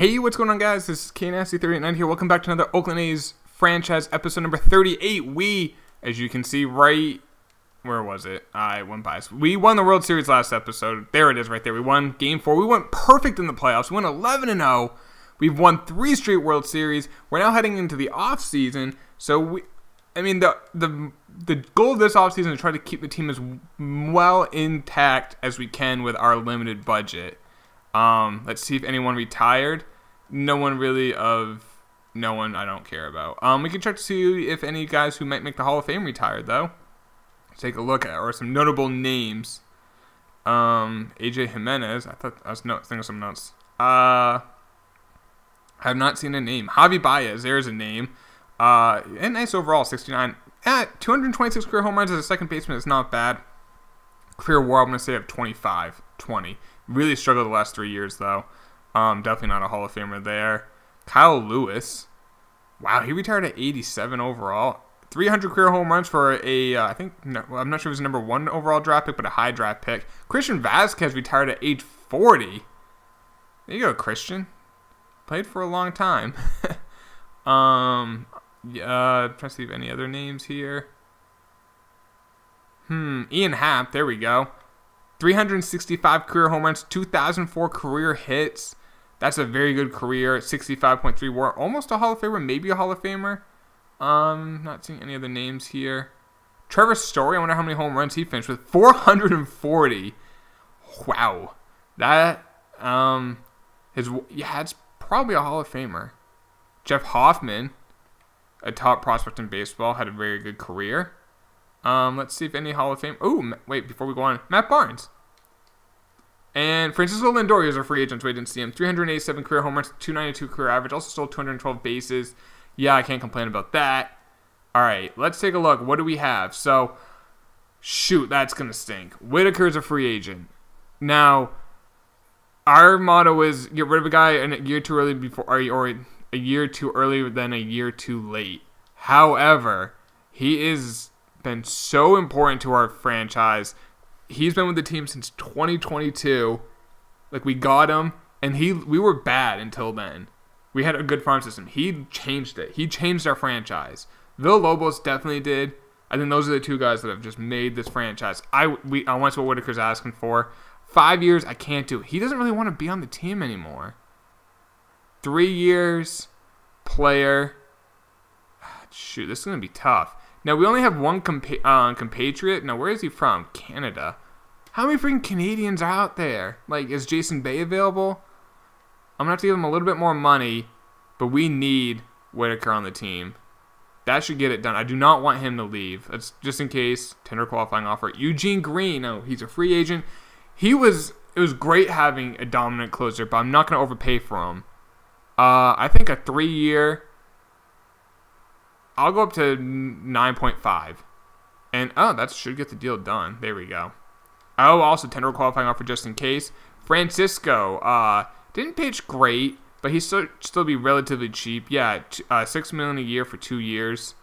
Hey, what's going on, guys? This is KNasty389 here. Welcome back to another Oakland A's franchise episode number 38. We, as you can see right, where was it? I went by. We won the World Series last episode. There it is right there. We won Game 4. We went perfect in the playoffs. We went 11-0. We've won 3 straight World Series. We're now heading into the offseason. So, the goal of this offseason is to try to keep the team as well intact as we can with our limited budget. Let's see if anyone retired. No one I don't care about. We can check to see if any guys who might make the Hall of Fame retired, though. Let's take a look at, or some notable names. AJ Jimenez. I was thinking of someone else. I have not seen a name. Javi Baez, there's a name. And nice overall, 69. 226 career home runs as a second baseman is not bad. Career WAR, I'm going to say, of 20. Really struggled the last 3 years, though. Definitely not a Hall of Famer there. Kyle Lewis. Wow, he retired at 87 overall. 300 career home runs for a, I'm not sure if it was number 1 overall draft pick, but a high draft pick. Christian Vasquez retired at age 40. There you go, Christian. Played for a long time. Trying to see if any other names here. Ian Happ, there we go. 365 career home runs, 2004 career hits. That's a very good career. 65.3 WAR, almost a Hall of Famer, maybe a Hall of Famer. Not seeing any other names here. Trevor Story, I wonder how many home runs he finished with. 440. Wow, that it's probably a Hall of Famer. Jeff Hoffman, a top prospect in baseball, had a very good career. Let's see if any Hall of Fame. Oh, wait, before we go on, Matt Barnes. And Francisco Lindor is a free agent, so I didn't see him. 387 career home runs, 292 career average, also stole 212 bases. Yeah, I can't complain about that. All right, let's take a look. What do we have? So, shoot, that's going to stink. Whitaker's a free agent. Now, our motto is get rid of a guy a year too early or a year too early than a year too late. However, he is been so important to our franchise. He's been with the team since 2022. Like, we got him, and we were bad until then. We had a good farm system. He changed it. He changed our franchise. Villalobos definitely did. I think those are the two guys that have just made this franchise. I want what Whitaker's asking for. 5 years, I can't do it. He doesn't really want to be on the team anymore. 3 years, player. Shoot, this is going to be tough. Now, we only have one compatriot. Now, where is he from? Canada. How many freaking Canadians are out there? Like, is Jason Bay available? I'm going to have to give him a little bit more money, but we need Whitaker on the team. That should get it done. I do not want him to leave. That's just in case. Tender qualifying offer. Eugene Green. No, he's a free agent. It was great having a dominant closer, but I'm not going to overpay for him. I think a 3-year... I'll go up to 9.5. And, that should get the deal done. There we go. Oh, also tender qualifying offer just in case. Francisco, didn't pitch great, but he still be relatively cheap. Yeah, $6 million a year for 2 years.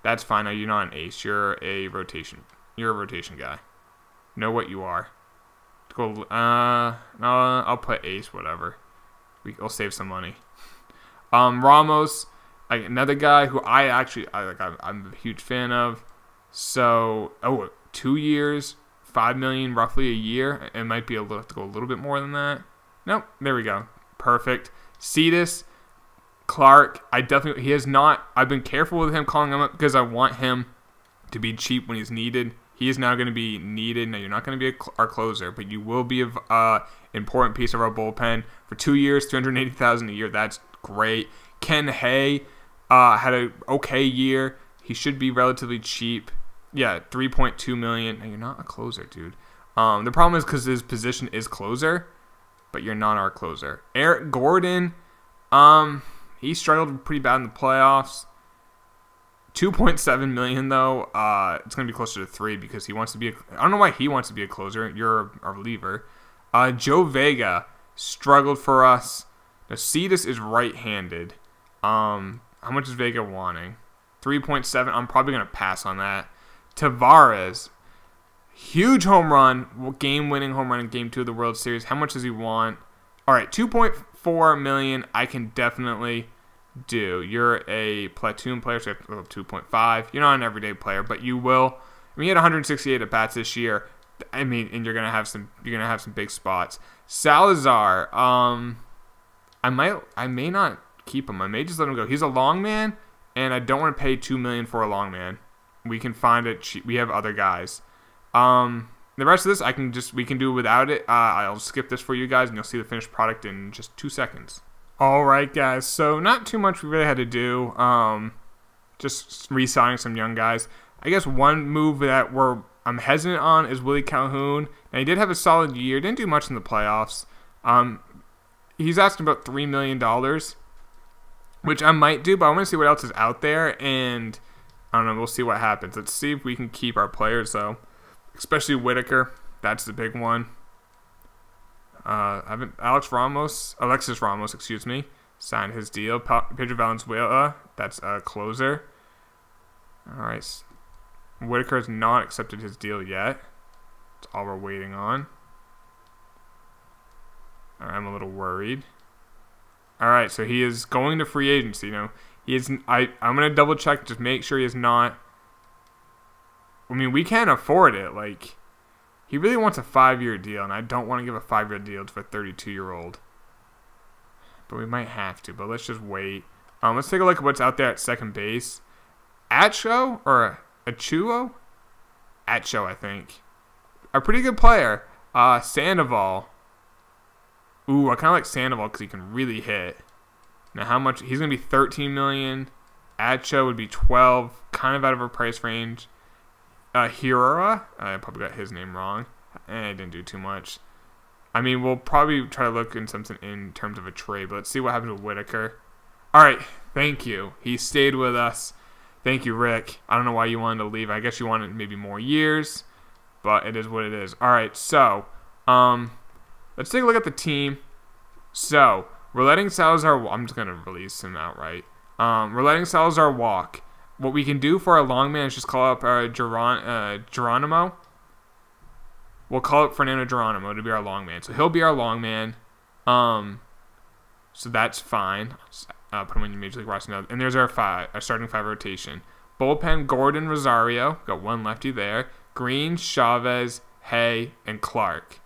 That's fine. No, you're not an ace. You're a rotation guy. Know what you are. Go. I'll put ace. Whatever. I'll save some money. Ramos. Another guy who I'm a huge fan of. So, 2 years, $5 million roughly a year. It might be to go a little bit more than that. Nope, there we go. Perfect. Cetus, Clark, he has not. I've been careful with him calling him up because I want him to be cheap when he's needed. He is now going to be needed. Now, you're not going to be our closer, but you will be an important piece of our bullpen for 2 years, $380,000 a year. That's great. Ken Hay. Had an okay year. He should be relatively cheap. Yeah, $3.2 million. Now, you're not a closer, dude. The problem is because his position is closer, but you're not our closer. Eric Gordon, he struggled pretty bad in the playoffs. $2.7 million, though. It's going to be closer to 3 because he wants to be I don't know why he wants to be a closer. You're a reliever. Joe Vega struggled for us. Now, Cetus is right-handed. How much is Vega wanting? 3.7. I'm probably going to pass on that. Tavares. Huge home run. Game-winning home run in Game 2 of the World Series. How much does he want? All right, 2.5 4 million, I can definitely do. You're a platoon player, so you have 2.5. You're not an everyday player, but you will. I mean, you had 168 at bats this year. I mean, and you're gonna have some big spots. Salazar, I may not keep him. I may just let him go. He's a long man, and I don't want to pay $2 million for a long man. We can find it cheap. We have other guys. The rest of this, we can do without it. I'll skip this for you guys, and you'll see the finished product in just 2 seconds. All right, guys. So not too much we really had to do. Just re-signing some young guys. I guess one move that I'm hesitant on is Willie Calhoun. Now, he did have a solid year. Didn't do much in the playoffs. He's asking about $3 million, which I might do, but I want to see what else is out there, and I don't know. We'll see what happens. Let's see if we can keep our players, though, especially Whitaker. That's the big one. Alexis Ramos, excuse me, signed his deal. Pedro Valenzuela, that's a closer. All right. Whitaker has not accepted his deal yet. That's all we're waiting on. All right, I'm a little worried. All right, so he is going to free agency. You know, he is. I'm gonna double check, just make sure he is not. I mean, we can't afford it. Like, he really wants a 5-year deal, and I don't want to give a 5-year deal to a 32-year-old. But we might have to. But let's just wait. Let's take a look at what's out there at second base. Acho or Achuo? Acho, I think. A pretty good player. Sandoval. Ooh, I kind of like Sandoval because he can really hit. Now, how much? He's going to be $13 million. Acho would be 12, kind of out of our price range. Hirora, I probably got his name wrong. I didn't do too much. I mean, we'll probably try to look in something in terms of a trade, but let's see what happens with Whitaker. All right, thank you. He stayed with us. Thank you, Rick. I don't know why you wanted to leave. I guess you wanted maybe more years, but it is what it is. All right, so let's take a look at the team. So we're letting Salazar. I'm just gonna release him outright. We're letting Salazar walk. What we can do for our long man is just call up Geronimo. We'll call up Fernando Geronimo to be our long man. So he'll be our long man. So that's fine. Put him in your Major League roster now. And there's our starting 5 rotation. Bullpen, Gordon, Rosario. Got one lefty there. Green, Chavez, Hay, and Clark.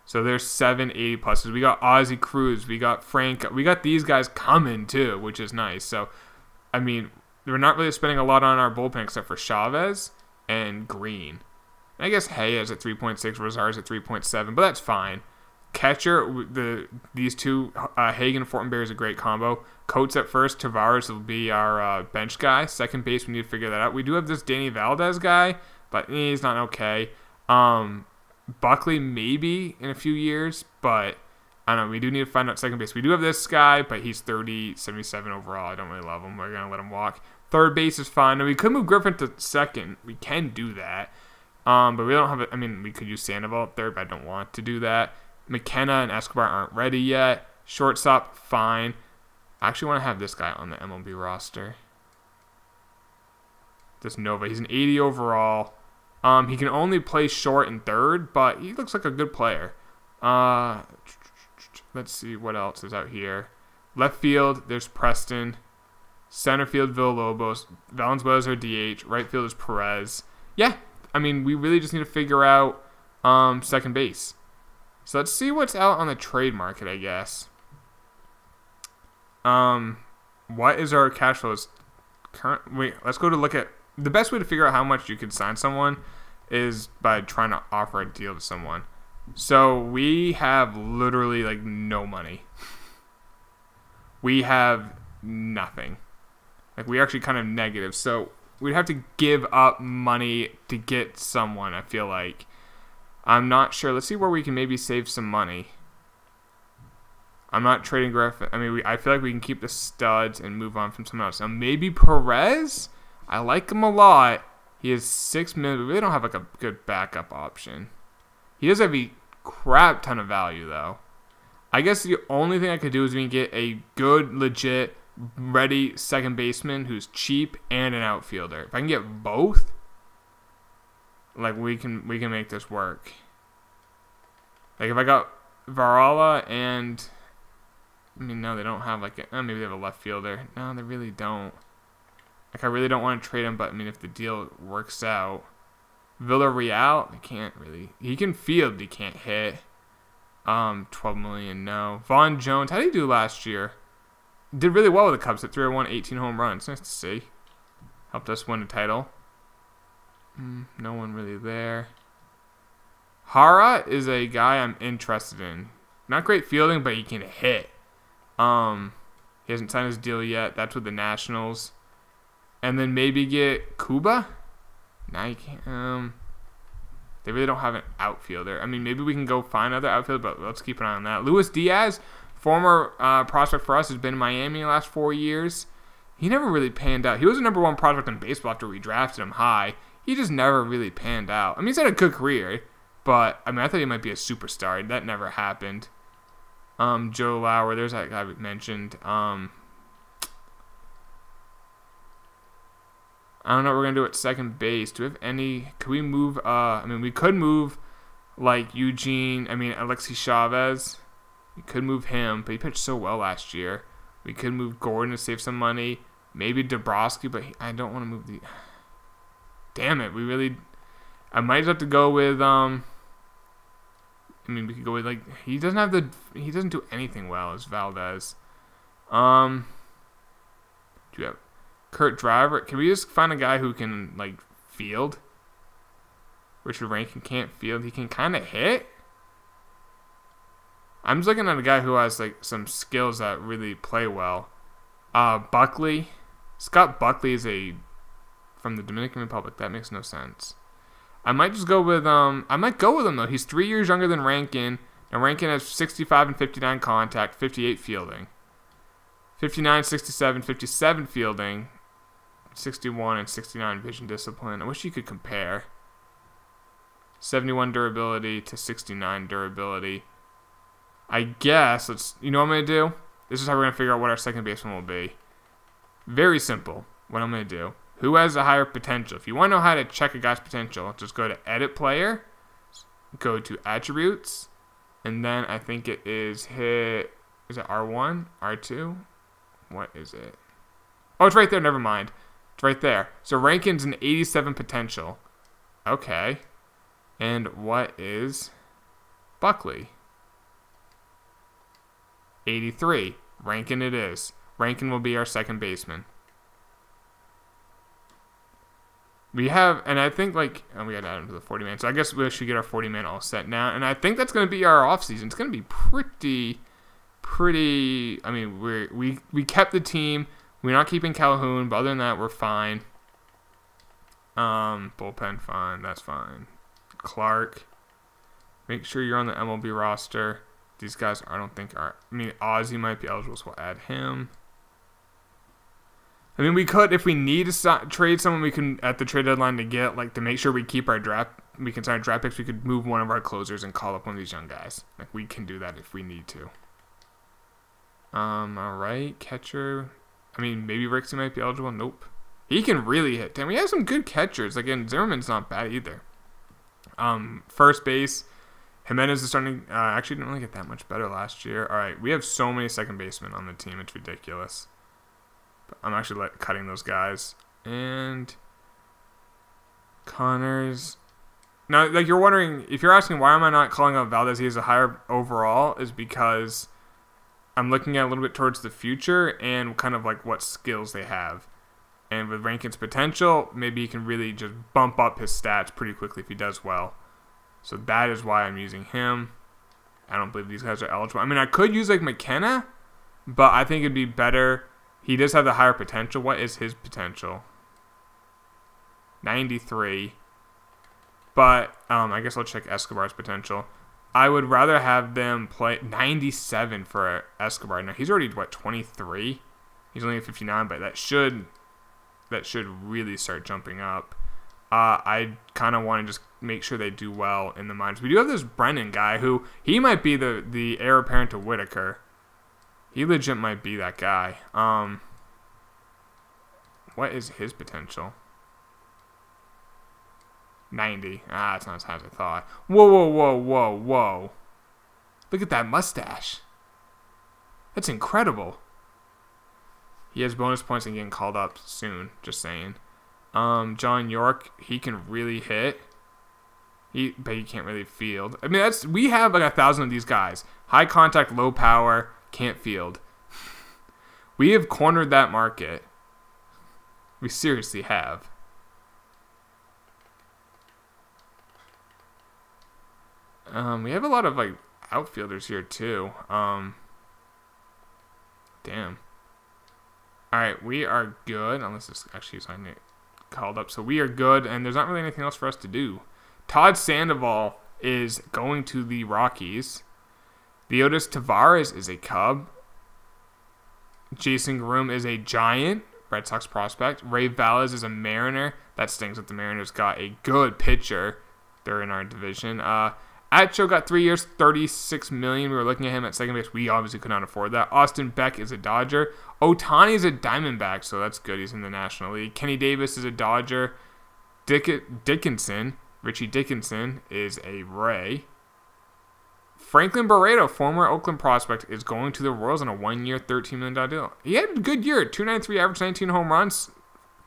So there's 7 80 pluses. We got Ozzie Cruz. We got Frank. We got these guys coming too, which is nice. So, I mean, we're not really spending a lot on our bullpen except for Chavez and Green. And I guess Hay is at 3.6, Rosario's at 3.7, but that's fine. Catcher, these two, Hagen and Fortenberry is a great combo. Coates at first, Tavares will be our bench guy. Second base, we need to figure that out. We do have this Danny Valdez guy, but he's not okay. Buckley maybe in a few years, but I don't know. We do need to find out second base. We do have this guy, but he's 77 overall. I don't really love him. We're going to let him walk. Third base is fine. Now, we could move Griffin to second. We can do that. But we don't have it. I mean, we could use Sandoval at third, but I don't want to do that. McKenna and Escobar aren't ready yet. Shortstop, fine. I actually want to have this guy on the MLB roster. This Nova. He's an 80 overall. He can only play short and third, but he looks like a good player. Let's see what else is out here. Left field, there's Preston. Center field, Villalobos. Valenzuela's our DH. Right field is Perez. Yeah, I mean, we really just need to figure out second base. So let's see what's out on the trade market, I guess. What is our cash flows? Wait, let's go to look at... The best way to figure out how much you could sign someone is by trying to offer a deal to someone. So we have literally like no money. We have nothing. Like, we're actually kind of negative. So we'd have to give up money to get someone, I feel like. I'm not sure. Let's see where we can maybe save some money. I'm not trading Griffin. I mean, I feel like we can keep the studs and move on from someone else. Now, maybe Perez? I like him a lot. He has 6 minutes. We really don't have like a good backup option. He does have a crap ton of value, though. I guess the only thing I could do is we can get a good, legit, ready second baseman who's cheap and an outfielder. If I can get both, like, we can make this work. Like, if I got Varela and I mean, no, they don't have like maybe they have a left fielder. No, they really don't. Like, I really don't want to trade him, but I mean, if the deal works out, Villarreal, they can't really. He can field, but he can't hit. 12 million, no. Vaughn Jones, how did he do last year? Did really well with the Cubs. Hit 301, 18 home runs. Nice to see. Helped us win a title. No one really there. Hara is a guy I'm interested in. Not great fielding, but he can hit. He hasn't signed his deal yet. That's with the Nationals. And then maybe get Cuba? Now you can't. They really don't have an outfielder. I mean, maybe we can go find another outfielder, but let's keep an eye on that. Luis Diaz, former prospect for us, has been in Miami the last 4 years. He never really panned out. He was the #1 prospect in baseball after we drafted him high. He just never really panned out. I mean, he's had a good career, but I mean, I thought he might be a superstar. That never happened. Joe Lauer, there's that guy we mentioned. I don't know what we're going to do at second base. Do we have any... Could we move... I mean, we could move, like, Alexi Chavez. We could move him, but he pitched so well last year. We could move Gordon to save some money. Maybe Dabrowski, but I don't want to move the... Damn it, we really... I might have to go with... I mean, we could go with, like... He doesn't do anything well as Valdez. Do you have... Kurt Driver. Can we just find a guy who can, like, field? Richard Rankin can't field. He can kind of hit. I'm just looking at a guy who has, like, some skills that really play well. Buckley. Scott Buckley is from the Dominican Republic. That makes no sense. I might just go with, I might go with him, though. He's 3 years younger than Rankin. Now, Rankin has 65 and 59 contact, 58 fielding. 59, 67, 57 fielding. 61 and 69 vision discipline. I wish you could compare. 71 durability to 69 durability. I guess, you know what I'm going to do? This is how we're going to figure out what our second baseman will be. Very simple. What I'm going to do. Who has a higher potential? If you want to know how to check a guy's potential, just go to Edit Player. Go to Attributes. And then I think it is hit... Is it R1? R2? What is it? Oh, it's right there. Never mind. It's right there. So Rankin's an 87 potential. Okay. And what is Buckley? 83. Rankin it is. Rankin will be our second baseman. We have, and I think like, we got to add him to the 40-man. So I guess we should get our 40-man all set now. And I think that's going to be our offseason. It's going to be pretty. I mean, we kept the team. We're not keeping Calhoun, but other than that, we're fine. Bullpen fine. That's fine. Clark. Make sure you're on the MLB roster. These guys, I don't think are. I mean, Ozzy might be eligible, so we'll add him. I mean, we could, if we need to trade someone, we can at the trade deadline to make sure we keep our draft. We can sign draft picks. We could move one of our closers and call up one of these young guys. Like, we can do that if we need to. All right, catcher. I mean, maybe Rixey might be eligible. Nope. He can really hit. Damn, we have some good catchers. Again, Zimmerman's not bad either. First base. Jimenez is starting. Actually, didn't really get that much better last year. All right, we have so many second basemen on the team. It's ridiculous. But I'm actually cutting those guys. And Connors. Now, like, you're wondering, if you're asking why am I not calling out Valdez, he has a higher overall, is because I'm looking at a little bit towards the future and kind of like what skills they have. And with Rankin's potential, maybe he can really just bump up his stats pretty quickly if he does well. So that is why I'm using him. I don't believe these guys are eligible. I mean, I could use like McKenna, but I think it'd be better. He does have the higher potential. What is his potential? 93. But I guess I'll check Escobar's potential. I would rather have them play 97 for Escobar. Now, he's already, 23? He's only at 59, but that should really start jumping up. I kind of want to just make sure they do well in the minors. We do have this Brennan guy who, he might be the heir apparent to Whitaker. He legit might be that guy. What is his potential? 90. It's not as high as I thought. Whoa. Look at that mustache. That's incredible. He has bonus points and getting called up soon. Just saying. John York, he can really hit. But he can't really field. I mean, we have like 1,000 of these guys. High contact, low power, can't field. We have cornered that market. We seriously have. We have a lot of like outfielders here too. Damn. All right, we are good. Unless this actually is going to get called up, so we are good, and there's not really anything else for us to do. Todd Sandoval is going to the Rockies. Leotis Tavares is a Cub. Jason Groom is a Giant, Red Sox prospect. Ray Valles is a Mariner. That stings that the Mariners got a good pitcher. They're in our division. Atcho got 3 years, $36 million. We were looking at him at second base. We obviously could not afford that. Austin Beck is a Dodger. Ohtani is a Diamondback, so that's good. He's in the National League. Kenny Davis is a Dodger. Richie Dickinson is a Ray. Franklin Barreto, former Oakland prospect, is going to the Royals on a 1-year, $13 million deal. He had a good year. 293 average, 19 home runs.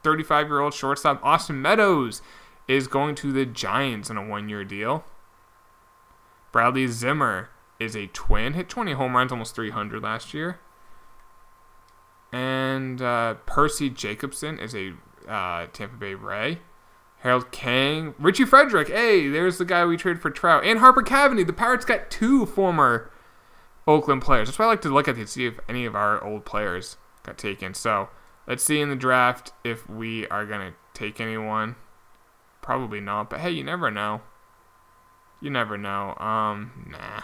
35-year-old shortstop Austin Meadows is going to the Giants on a 1-year deal. Bradley Zimmer is a Twin. Hit 20 home runs, almost 300 last year. And Percy Jacobson is a Tampa Bay Ray. Harold Kang. Richie Frederick. Hey, there's the guy we traded for Trout. And Harper Cavaney. The Pirates got 2 former Oakland players. That's why I like to look at to see if any of our old players got taken. So, let's see in the draft if we are going to take anyone. Probably not. But hey, you never know. You never know. Nah.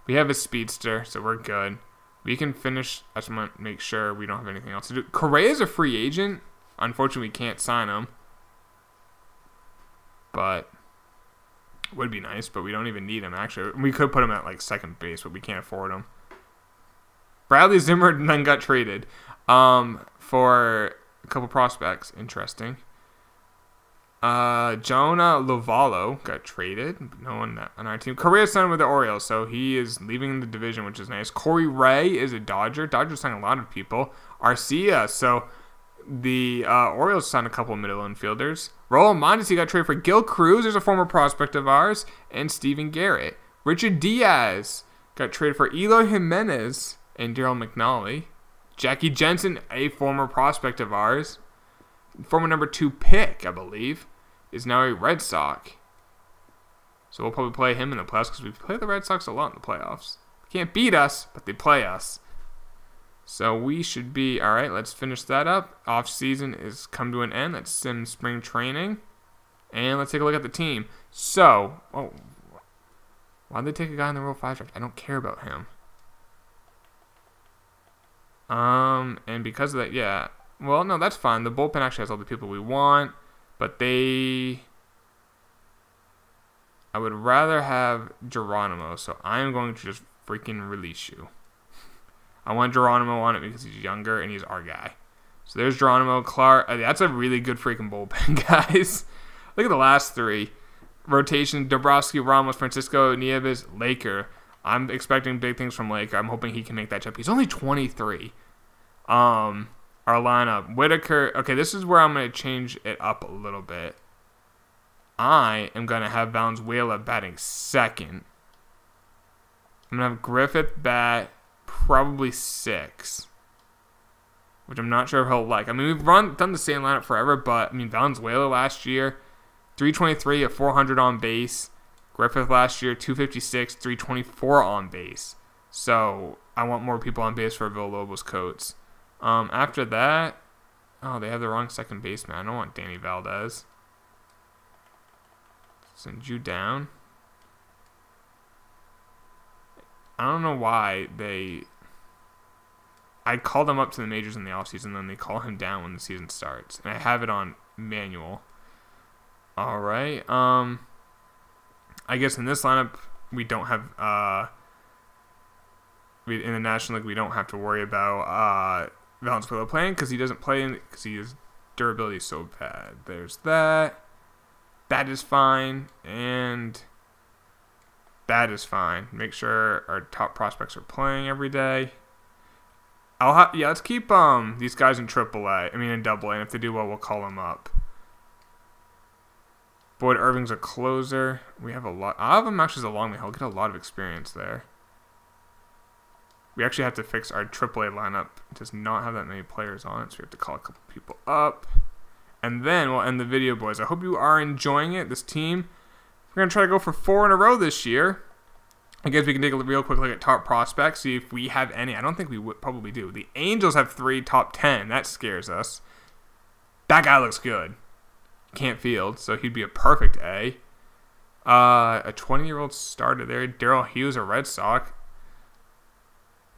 We have a speedster, so we're good. We can finish. I just want to make sure we don't have anything else to do. Correa is a free agent. Unfortunately, we can't sign him. But would be nice, but we don't even need him, actually. We could put him at, like, second base, but we can't afford him. Bradley Zimmer then got traded for a couple prospects. Interesting. Jonah Lovallo got traded. No one on our team. Correa signed with the Orioles, so he is leaving the division, which is nice. Corey Ray is a Dodger. Dodgers signed a lot of people. Arcia, so the Orioles signed a couple middle infielders. Roland Mondesi got traded for Gil Cruz. There's a former prospect of ours. And Steven Garrett. Richard Diaz got traded for Eloy Jimenez and Daryl McNally. Jackie Jensen, a former prospect of ours. Former number 2 pick, I believe, is now a Red Sox. So we'll probably play him in the playoffs because we play the Red Sox a lot in the playoffs. They can't beat us, but they play us. So we should be, all right, let's finish that up. Off-season is come to an end. Let's sim spring training. And let's take a look at the team. So, why'd they take a guy in the Rule 5 draft? I don't care about him. And because of that, yeah. Well, no, that's fine. The bullpen actually has all the people we want. But I would rather have Geronimo. So I'm going to just freaking release you. I want Geronimo on it because he's younger and he's our guy. So there's Geronimo. Clark. That's a really good freaking bullpen, guys. Look at the last 3. Rotation, Dombrowski, Ramos, Francisco, Nieves, Laker. I'm expecting big things from Laker. I'm hoping he can make that jump. He's only 23. Our lineup. Whitaker. Okay, this is where I'm going to change it up a little bit. I am going to have Valenzuela batting second. I'm going to have Griffith bat probably 6. Which I'm not sure if he'll like. I mean, we've done the same lineup forever, but, I mean, Valenzuela last year, 323, a 400 on base. Griffith last year, 256, 324 on base. So, I want more people on base for Villalobos Coates. After that, they have the wrong second baseman. I don't want Danny Valdez. Send you down. I don't know why I call them up to the majors in the offseason, then they call him down when the season starts. And I have it on manual. All right. I guess in this lineup, we don't have in the National League, we don't have to worry about Valenzuela playing because he doesn't play because his durability is so bad. There's that. That is fine. And that is fine. Make sure our top prospects are playing every day. Yeah, let's keep these guys in AAA. I mean in AA, and if they do well, we'll call them up. Boyd Irving's a closer. We have a lot. I'll have him actually as a long man. He'll get a lot of experience there. We actually have to fix our AAA lineup. It does not have that many players on it, so we have to call a couple people up. And then we'll end the video, boys. I hope you are enjoying it. This team, we're going to try to go for 4 in a row this year. I guess we can take a real quick look at top prospects, see if we have any. I don't think we would probably do. The Angels have 3 top 10. That scares us. That guy looks good. Can't field, so he'd be a perfect A. A 20-year-old starter there. Daryl Hughes, a Red Sox.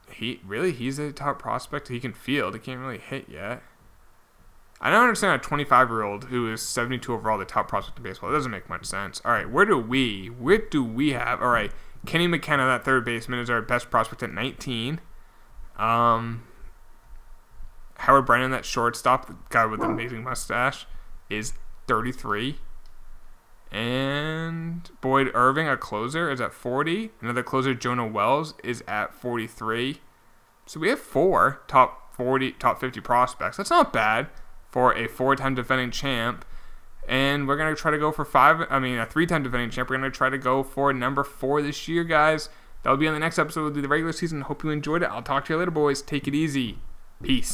He's a top prospect. He can field. He can't really hit yet. I don't understand a 25-year-old who is 72 overall, the top prospect in baseball. It doesn't make much sense. All right, what do we have? All right, Kenny McKenna, that third baseman, is our best prospect at 19. Howard Brennan, that shortstop, the guy with the amazing mustache, is 33. And Boyd Irving, a closer, is at 40. Another closer, Jonah Wells, is at 43. So we have 4 top 50 prospects. That's not bad for a 4-time defending champ. And we're going to try to go for a 3-time defending champ. We're going to try to go for number 4 this year, guys. That'll be on the next episode. We'll do the regular season. Hope you enjoyed it. I'll talk to you later, boys. Take it easy. Peace.